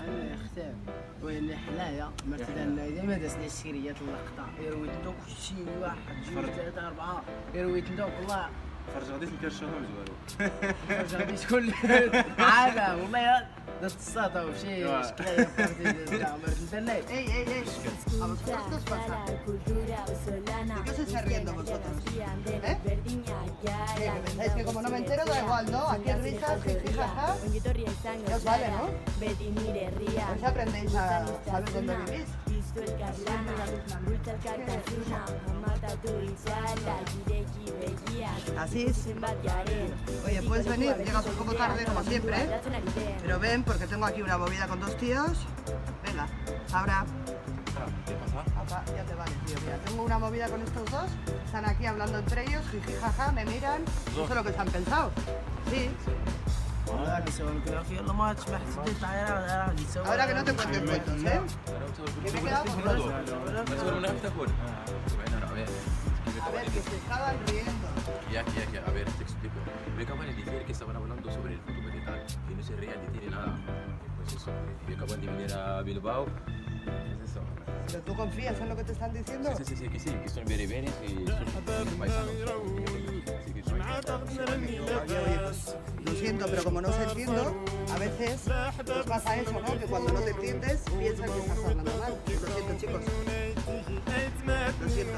انا اختار واللي حنايا مثلا ديما دازنا السيريات اللقطه يرويت دوك شي واحد جوج ثلاثه اربعه يرويت دوك والله فرج غادي نكرشوهم جوالو فرجع غادي تكون عاده والله دازت الساطه وشي شكلايه فهمتي عمرت الدناي ¡Ey! ¿A vosotros qué os pasa? ¿De qué os estáis riendo vosotros? ¿Eh? Que pensáis que como no me entero da igual, ¿no? Aquí risas, jiji, jaja. Ya os vale, ¿no? A ver si aprendéis a saber dónde vivís. Así es. Oye, puedes venir, llegas un poco tarde como siempre, ¿eh? Pero ven porque tengo aquí una movida con dos tíos. Venga, ahora. ¿Qué pasa? Papá, ya te vale, tío. Mira, tengo una movida con estos dos. Están aquí hablando entre ellos, jiji, jaja, me miran. No sé lo que se han pensado. Sí. والله نسوي كذا في الله ما تسمح تدي طايره نسوي Ahora que no te cuenten cuentos, ¿eh? Que me he quedado con dos. A ver, que se estaban riendo. A ver, te explico. Me acaban de decir que estaban hablando sobre el futuro de tal, que no se rían ni tiene nada. Pues eso, me acaban de venir a Bilbao. Es eso. ¿Pero tú confías en lo que te están diciendo? Sí, que son bereberes y son paisanos. Sí, que son. Oye, pues, lo siento, pero como no os entiendo, a veces os pasa eso, ¿no? Que cuando no te entiendes, piensas que estás hablando mal. Lo siento, chicos. Lo siento.